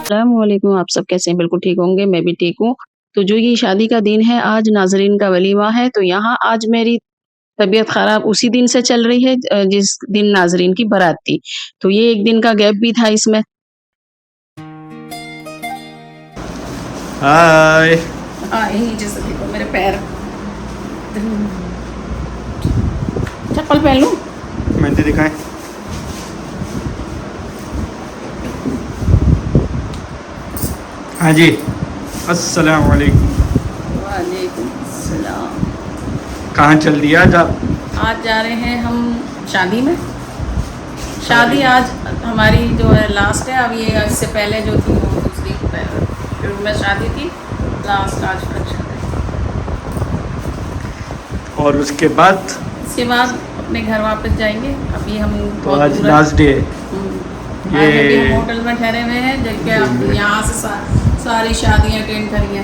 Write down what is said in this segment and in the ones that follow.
अस्सलामुअलैकुम, आप सब कैसे हैं? बिल्कुल ठीक होंगे, मैं भी ठीक हूँ। तो जो ये शादी का दिन है, आज नाज़रीन का वलीमा है, तो यहाँ आज मेरी तबीयत ख़राब उसी दिन से चल रही है जिस दिन नाज़रीन की बारात थी। तो ये 1 दिन का गैप भी था इसमें। हाय। हाँ, यही जैसे देखो मेरे पैर। चप्पल पहन लूँ? मेहंदी दिखाएं। हाँ जी, अस्सलाम वालेकुम। वालेकुम सलाम। कहाँ चल दिया आज आप? आज जा रहे हैं हम शादी में। शादी आज हमारी जो है लास्ट है। अब ये इससे पहले जो थी वो दूसरी फिर में शादी थी, लास्ट आज फंक्शन है। और उसके बाद इसके बाद अपने घर वापस जाएंगे। अभी हम तो बहुत आज दूर हैं। लास्ट डे है। आज अभी हम होटल में ठहरे हुए हैं, जबकि अब यहाँ से सारी शादियाँ अटेंड करी हैं।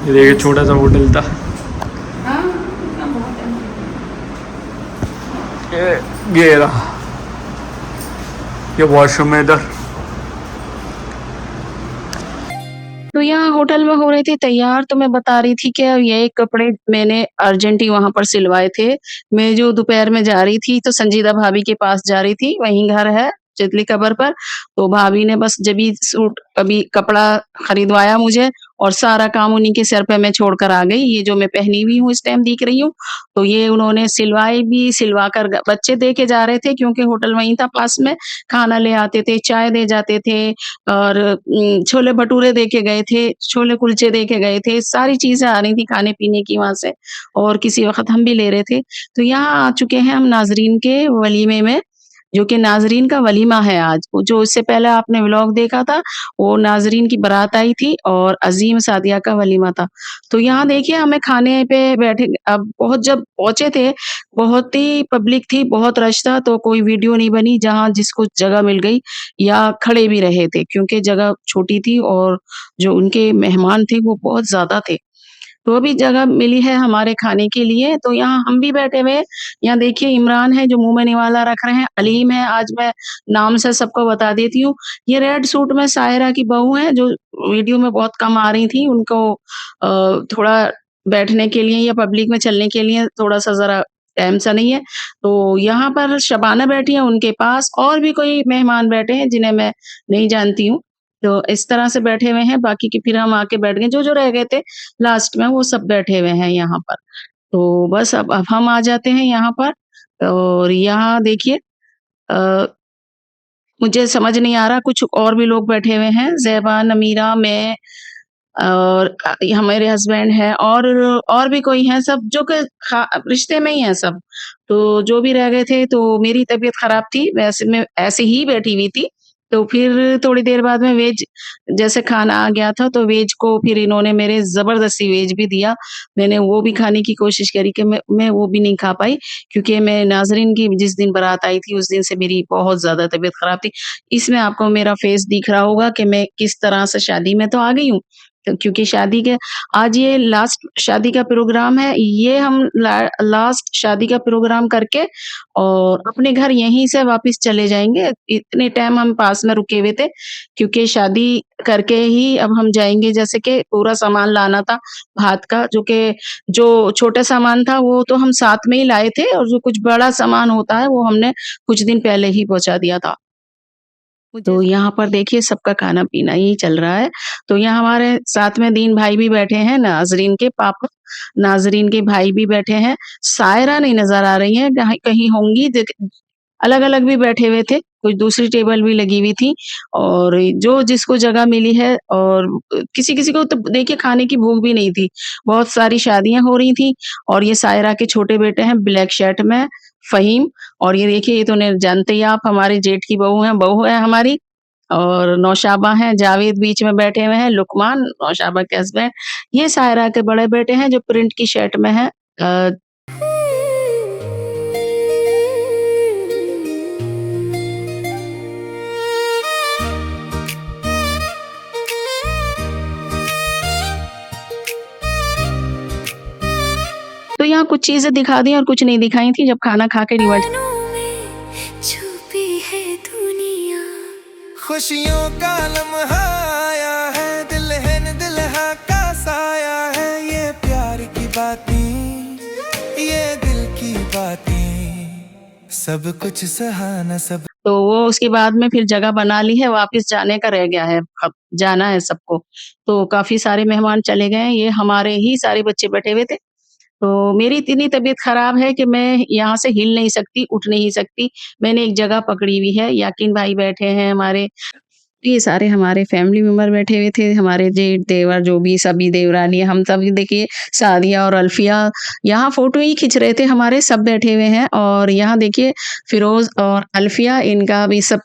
ये देखिए छोटा सा होटल था। हाँ, इतना बहुत है। ये रहा, ये वॉशरूम है इधर। तो यहाँ होटल में हो रही थी तैयार, तो मैं बता रही थी कि ये कपड़े मैंने अर्जेंट ही वहाँ पर सिलवाए थे। मैं जो दोपहर में जा रही थी तो संजीदा भाभी के पास जा रही थी, वहीं घर है चितली कबर पर। तो भाभी ने बस जब सूट अभी कपड़ा खरीदवाया मुझे और सारा काम उन्हीं के सर पे मैं छोड़कर आ गई। ये जो मैं पहनी हुई हूँ इस टाइम दिख रही हूँ, तो ये उन्होंने सिलवाई भी, सिलवा कर बच्चे दे के जा रहे थे क्योंकि होटल वहीं था पास में। खाना ले आते थे, चाय दे जाते थे और छोले भटूरे दे के गए थे, छोले कुलचे दे के गए थे, सारी चीज़ें आ रही थी खाने-पीने की वहाँ से और किसी वक़्त हम भी ले रहे थे। तो यहाँ आ चुके हैं हम नाज़रीन के वलीमे में, जो कि नाज़रीन का वलीमा है आज। वो जो इससे पहले आपने व्लॉग देखा था, वो नाज़रीन की बारात आई थी और अज़ीम सादिया का वलीमा था। तो यहाँ देखिए हमें खाने पे बैठे अब बहुत जब पहुँचे थे, बहुत ही पब्लिक थी, बहुत रश था, तो कोई वीडियो नहीं बनी। जहाँ जिसको जगह मिल गई या खड़े भी रहे थे क्योंकि जगह छोटी थी और जो उनके मेहमान थे वो बहुत ज़्यादा थे। तो अभी जगह मिली है हमारे खाने के लिए, तो यहाँ हम भी बैठे हुए हैं। यहाँ देखिए इमरान है जो मुँह में निवाला रख रहे हैं, अलीम है, आज मैं नाम से सबको बता देती हूँ। ये रेड सूट में सायरा की बहू हैं जो वीडियो में बहुत कम आ रही थी। उनको थोड़ा बैठने के लिए या पब्लिक में चलने के लिए थोड़ा-सा ज़रा टाइम सा नहीं है। तो यहाँ पर शबाना बैठी है उनके पास और भी कोई मेहमान बैठे हैं जिन्हें मैं नहीं जानती हूँ। तो इस तरह से बैठे हुए हैं, बाकी के फिर हम आके बैठ गए, जो-जो रह गए थे लास्ट में वो सब बैठे हुए हैं यहाँ पर। तो बस अब हम आ जाते हैं यहाँ पर और यहाँ देखिए अ, मुझे समझ नहीं आ रहा कुछ और भी लोग बैठे हुए हैं, ज़ैबा, नमीरा, मैं और हमारे हस्बैंड हैं और भी कोई हैं सब जो कि रिश्ते में ही हैं सब। तो जो भी रह गए थे तो मेरी तबीयत ख़राब थी, वैसे मैं ऐसे ही बैठी हुई थी। तो फिर थोड़ी देर बाद में वेज जैसे खाना आ गया था तो वेज को फिर इन्होंने मेरे ज़बरदस्ती वेज भी दिया। मैंने वो भी खाने की कोशिश करी कि मैं वो भी नहीं खा पाई क्योंकि मैं नाज़रीन की जिस दिन बारात आई थी उस दिन से मेरी बहुत ज़्यादा तबीयत ख़राब थी। इसमें आपको मेरा फ़ेस दिख रहा होगा कि मैं किस तरह से शादी में तो आ गई हूँ, क्योंकि शादी के आज ये लास्ट शादी का प्रोग्राम है, ये हम लास्ट शादी का प्रोग्राम करके और अपने घर यहीं से वापस चले जाएँगे। इतने टाइम हम पास में रुके हुए थे, क्योंकि शादी करके ही अब हम जाएँगे जैसे कि पूरा सामान लाना था भात का, जो छोटा सामान था वो तो हम साथ में ही लाए थे और जो कुछ बड़ा सामान होता है वो हमने कुछ दिन पहले ही पहुँचा दिया था। तो यहाँ पर देखिए सबका खाना-पीना ही चल रहा है। तो यहाँ हमारे साथ में दीन भाई भी बैठे हैं, नाज़रीन के पापा, नाज़रीन के भाई भी बैठे हैं। सायरा नहीं नज़र आ रही हैं, कहीं कहीं होंगी अलग-अलग भी बैठे हुए थे, कुछ दूसरी टेबल भी लगी हुई थी और जो जिसको जगह मिली है और किसी-किसी को तो देखिए खाने की भूख भी नहीं थी। बहुत सारी शादियाँ हो रही थी और ये सायरा के छोटे बेटे हैं ब्लैक शर्ट में, फ़हीम और ये देखिए ये तो ने जानते ही आप हमारे जेठ की बहू है हमारी और नौशाबा हैं, जावेद बीच में बैठे हुए हैं, लुकमान नौशाबा के हस्बैंड। ये सायरा के बड़े बेटे हैं जो प्रिंट की शर्ट में हैं अ तो यहाँ कुछ चीज़ें दिखा दी और कुछ नहीं दिखाई थी जब खाना खा के रिवर्स छुपी है दुनिया खुशियों का लम्हा आया है, दुल्हा का साया है, ये प्यार की बातें, ये दिल की बातें, सब कुछ सहाना सब। तो वो उसके बाद में फिर जगह बना ली है, वापस जाने का रह गया है, अब जाना है सबको। तो काफ़ी सारे मेहमान चले गए हैं, ये हमारे ही सारे बच्चे बैठे हुए थे। तो मेरी इतनी तबीयत ख़राब है कि मैं यहाँ से हिल नहीं सकती, उठ नहीं सकती। मैंने एक जगह पकड़ी हुई है, याकीन भाई बैठे हैं हमारे, ये सारे हमारे फैमिली मेंबर बैठे हुए थे, हमारे जेठ, देवर जो भी सभी देवरानी हम सभी देखिए सादिया और अल्फिया यहाँ फ़ोटो ही खींच रहे थे हमारे, सब बैठे हुए हैं और यहाँ देखिए फ़िरोज़ और अल्फिया इनका भी सब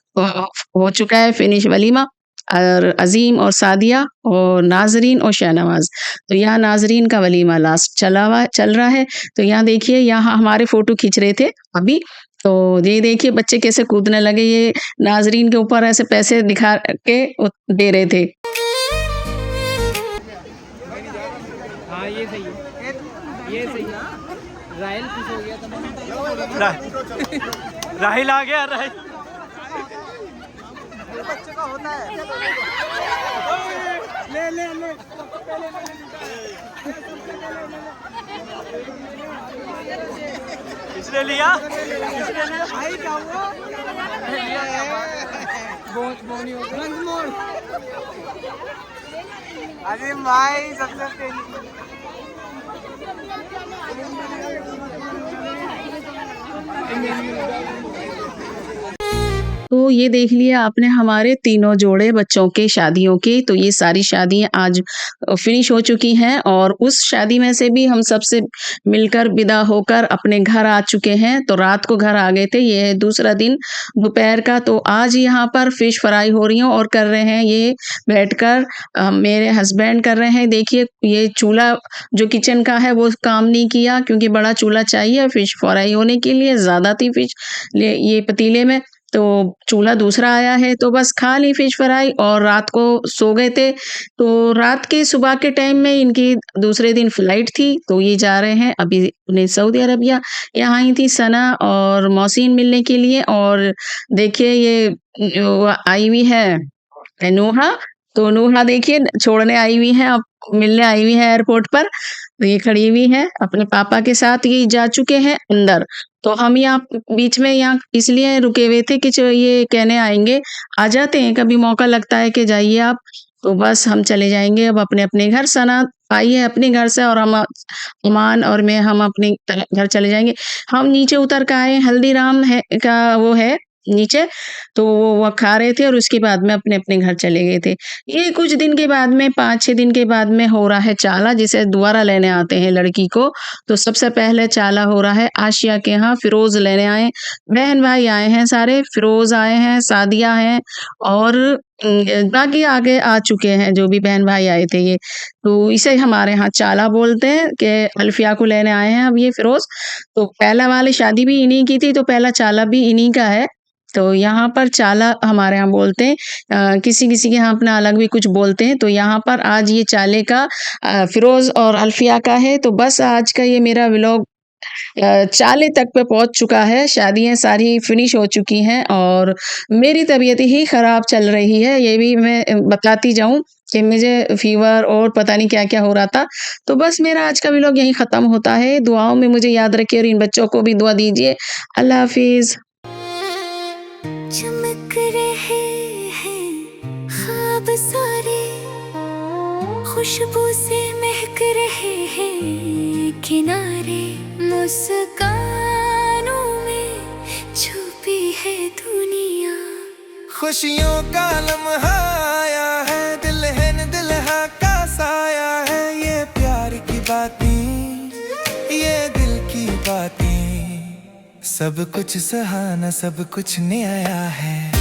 हो चुका है फिनिश वलीमा और अज़ीम और सादिया और नाज़रीन और शाहनवाज़। तो यहाँ नाज़रीन का वलीमा लास्ट चल रहा है। तो यहाँ देखिए यहाँ हमारे फ़ोटो खींच रहे थे अभी, तो ये देखिए बच्चे कैसे कूदने लगे, ये नाज़रीन के ऊपर ऐसे पैसे दिखा के दे रहे थे। हाँ ये सही है, ये सही है। राहिल खुश हो गया था। राहिल आ गया, राहिल बच्चे का होता है। ले ले ले इसने लिया, भाई क्या हुआ? अरे भाई सबसे तेज तो ये देख लिया आपने हमारे तीनों जोड़े बच्चों के शादियों के, तो ये सारी शादियाँ आज फिनिश हो चुकी हैं और उस शादी में से भी हम सबसे मिलकर विदा होकर अपने घर आ चुके हैं। तो रात को घर आ गए थे, ये है दूसरा दिन दोपहर का। तो आज यहाँ पर फिश फ्राई हो रही है और कर रहे हैं ये बैठकर मेरे हस्बैंड कर रहे हैं। देखिए ये चूल्हा जो किचन का है वो काम नहीं किया क्योंकि बड़ा चूल्हा चाहिए फिश फ्राई होने के लिए, ज़्यादा थी फिश ये पतीले में, तो चूल्हा दूसरा आया है। तो बस खा ली फिश फ्राई और रात को सो गए थे। तो रात के सुबह के टाइम में इनकी दूसरे दिन फ्लाइट थी, तो ये जा रहे हैं अभी अपने सऊदी अरबिया। यहाँ आई थी सना और मोहसिन मिलने के लिए और देखिए ये जो आई हुई है नूहा, तो नूहा देखिए छोड़ने आई हुई है, अब मिलने आई हुई है एयरपोर्ट पर। तो ये खड़ी हुई है अपने पापा के साथ, ये जा चुके हैं अंदर। तो हम यहाँ बीच में यहाँ इसलिए रुके हुए थे कि ये कहने आएंगे, आ जाते हैं कभी मौका लगता है कि जाइए आप। तो बस हम चले जाएंगे अब अपने अपने घर। सना आई है अपने घर से और हम अमान और मैं हम अपने घर चले जाएंगे। हम नीचे उतर कर आए, हल्दीराम है का वो है नीचे, तो वो खा रहे थे और उसके बाद में अपने अपने घर चले गए थे। ये कुछ दिन के बाद में 5-6 दिन के बाद में हो रहा है चाला, जिसे दोबारा लेने आते हैं लड़की को। तो सबसे पहले चाला हो रहा है आशिया के यहाँ, फिरोज लेने आए, बहन भाई आए हैं सारे, फिरोज आए हैं, सादिया हैं और बाकी आगे आ चुके हैं जो भी बहन भाई आए थे ये। तो इसे हमारे यहाँ चाला बोलते हैं कि अल्फिया को लेने आए हैं अब ये फिरोज। तो पहला वाली शादी भी इन्हीं की थी, तो पहला चाला भी इन्हीं का है। तो यहाँ पर चाला हमारे यहाँ बोलते हैं, किसी-किसी के यहाँ अपना अलग भी कुछ बोलते हैं। तो यहाँ पर आज ये चाले का फिरोज़ और अल्फिया का है। तो बस आज का ये मेरा व्लॉग चाले तक पे पहुँच चुका है, शादियाँ सारी फिनिश हो चुकी हैं और मेरी तबीयत ही ख़राब चल रही है। ये भी मैं बताती जाऊँ कि मुझे फ़ीवर और पता नहीं क्या-क्या हो रहा था। तो बस मेरा आज का व्लॉग यहीं ख़त्म होता है। दुआओं में मुझे याद रखिए और इन बच्चों को भी दुआ दीजिए। अल्लाह हाफ़िज़। चमक रहे हैं ख्वाब सारे, खुशबू से महक रहे हैं किनारे, मुस्कानों में छुपी है दुनिया। खुशियों का लम्हा आया है, दुल्हा का साया है, ये प्यार की बातें, ये दिल की बातें, सब कुछ सहाना सब कुछ नया है।